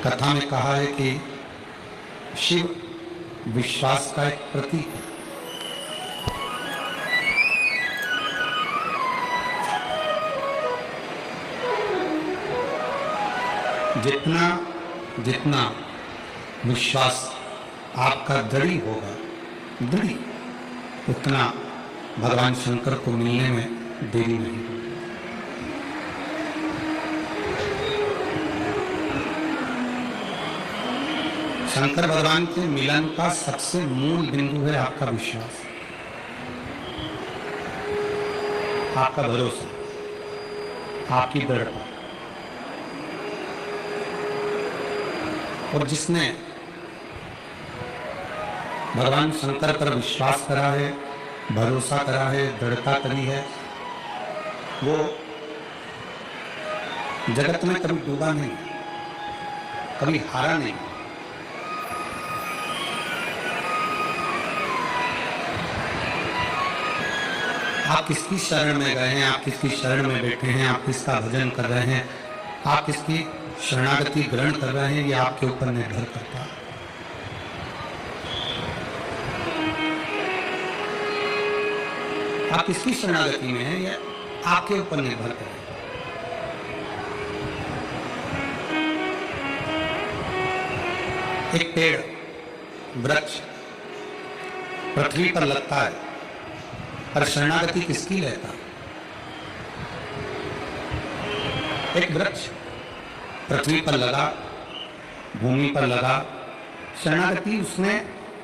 कथा में कहा है कि शिव विश्वास का एक प्रतीक है। जितना जितना विश्वास आपका दृढ़ होगा, दृढ़, उतना भगवान शंकर को मिलने में देरी नहीं होगी। शंकर भगवान के मिलन का सबसे मूल बिंदु है आपका विश्वास, आपका भरोसा, आपकी दृढ़ता। और जिसने भगवान शंकर पर विश्वास करा है, भरोसा करा है, दृढ़ता करी है, वो जगत में कभी डूबा नहीं, कभी हारा नहीं। आप किसकी शरण में गए हैं, आप किसकी शरण में बैठे हैं, आप किसका भजन कर रहे हैं, आप किसकी शरणागति ग्रहण कर रहे हैं, ये आपके ऊपर निर्भर करता है। आप किसकी शरणागति में हैं, ये आपके ऊपर निर्भर करें। एक पेड़, वृक्ष पृथ्वी पर लगता है, पर शरणागति किसकी लेता? एक वृक्ष पृथ्वी पर लगा, भूमि पर लगा, शरणागति उसने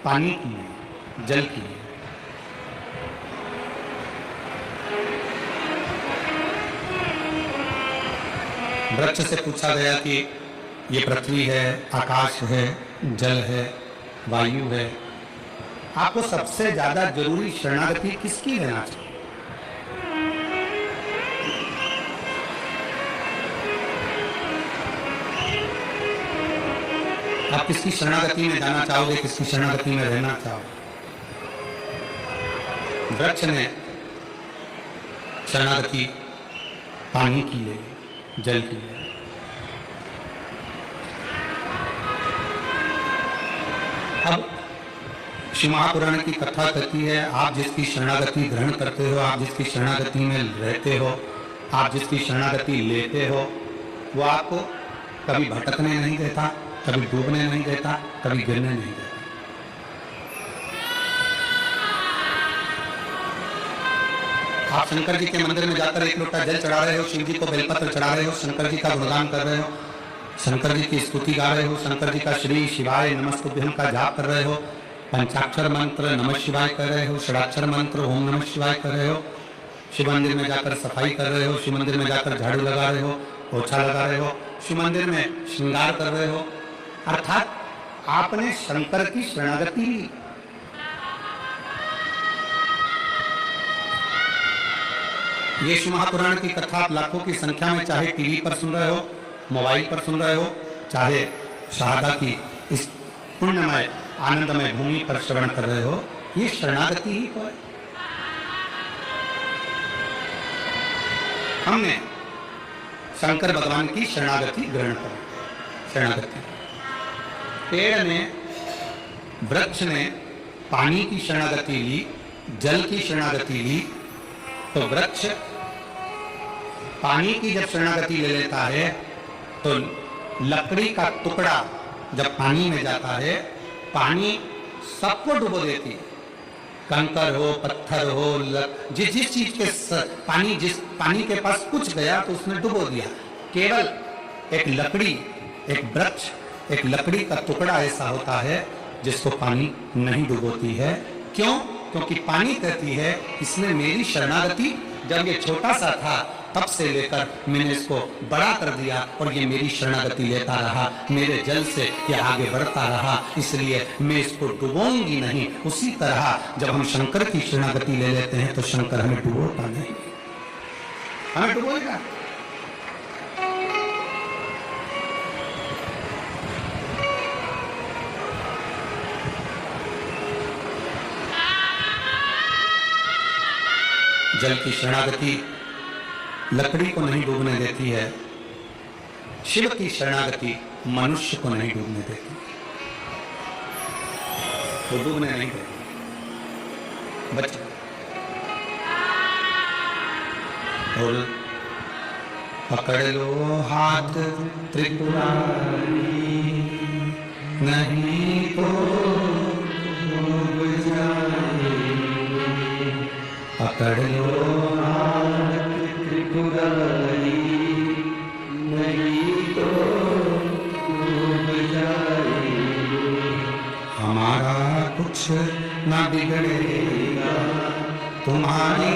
पानी की है, जल की है। वृक्ष से पूछा गया कि ये पृथ्वी है, आकाश है, जल है, वायु है, आपको सबसे ज्यादा जरूरी शरणागति किसकी लेना चाहिए? आप किसकी शरणागति में जाना चाहोगे, किसकी शरणागति में रहना चाहोगे? वृक्ष ने शरणागति पानी की ले, जल की ले। अब श्री महापुराण की कथा कहती है, आप जिसकी शरणागति ग्रहण करते हो, आप जिसकी शरणागति में रहते हो, आप जिसकी शरणागति लेते हो, वो आपको कभी भटकने नहीं देता, कभी डूबने नहीं देता, कभी गिरने नहीं देता। आप शंकर जी के मंदिर में जाकर एक लोटा जल चढ़ा रहे हो, शिव जी को बेलपत्र चढ़ा रहे हो, शंकर जी का गुणगान कर रहे हो, शंकर जी की स्तुति गा रहे हो, शंकर जी का श्री शिवाय नमस्तुभ्यं का जाप कर रहे हो, पंचाक्षर मंत्र नमः शिवाय कर रहे हो, षडाक्षर मंत्र ओम नमः शिवाय कर रहे हो, शिव मंदिर में जाकर सफाई कर रहे हो, शिव मंदिर में जाकर झाड़ू लगा रहे हो, पोछा लगा रहे हो, शिव मंदिर में श्रृंगार कर रहे हो, अर्थात आपने शंकर की शरणागति ली। ये शिव महापुराण की कथा आप लाखों की संख्या में चाहे टीवी पर सुन रहे हो, मोबाइल पर सुन रहे हो, चाहे शहादा की इस पुण्यमय आनंदमय भूमि पर श्रवण कर रहे हो, ये शरणागति ही तो है। हमने शंकर भगवान की शरणागति ग्रहण करी। शरणागति पेड़ ने, वृक्ष ने पानी की शरणागति ली, जल की शरणागति ली, तो वृक्ष पानी की जब शरणागति ले लेता है तो लकड़ी का टुकड़ा जब पानी में जाता है, पानी सबको डुबो देती है। कंकर हो, पत्थर हो, जिस चीज के जिस पानी के पास कुछ गया तो उसने डुबो दिया। केवल एक लकड़ी, एक वृक्ष, एक लकड़ी का टुकड़ा ऐसा होता है जिसको पानी नहीं डुबोती है। क्यों? क्योंकि पानी कहती है इसने मेरी शरणागति, जब ये छोटा सा था तब से लेकर मैंने इसको बड़ा कर दिया और ये मेरी शरणागति लेता रहा, मेरे जल से ये आगे बढ़ता रहा, इसलिए मैं इसको डुबोऊंगी नहीं। उसी तरह जब हम शंकर की शरणागति ले लेते हैं तो शंकर हमें डुबोता नहीं, हमें डुबोएगा। जल की शरणागति लकड़ी को नहीं डूबने देती है, शिव की शरणागति मनुष्य को नहीं डूबने देती, वो डूबने नहीं देती। बच्चे और पकड़ लो हाथ त्रिपुरारी, नहीं तो डूब जाएगी। पकड़ लो हाथ त्रिपुरारी, नहीं तो डूब जाएगी। हमारा कुछ ना बिगड़ेगा, तुम्हारी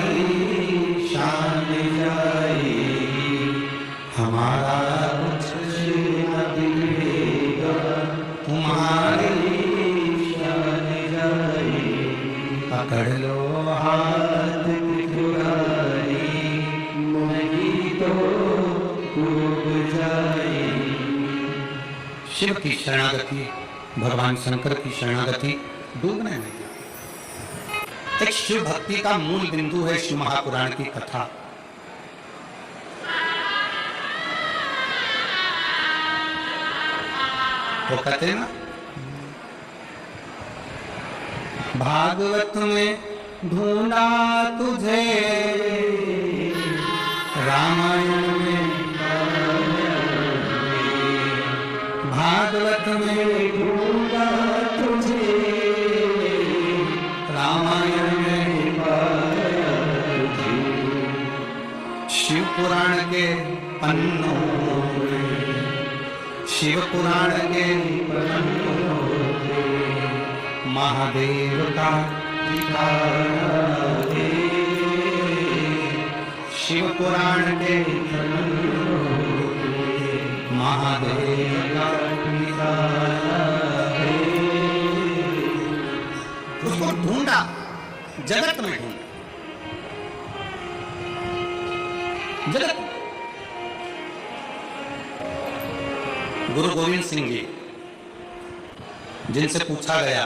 शान जाएगी। हमारा कुछ ना बिगड़ेगा, तुम्हारी शान जाएगी। पकड़ लो हाथ त्रिपुरारी, नहीं तो डूब जाएगी। शिव की शरणागति, भगवान शंकर की शरणागति डूबने नहीं जाती। एक शिव भक्ति का मूल बिंदु है शिव महापुराण की कथा। वो कहते हैं ना, भागवत में ढूंढा तुझे, रामायण में भागवत में ढूंढा तुझे, रामायण में पाया तुझे। शिव पुराण के पन्नों में, शिव पुराण के पन्नों में महादेव का ठिकाना है। शिव पुराण के पन्नों में महादेव का ठिकाना है। उसको ढूंढा, जगत में ढूंढा, जगत। गुरु गोविंद सिंह जी, जिनसे पूछा गया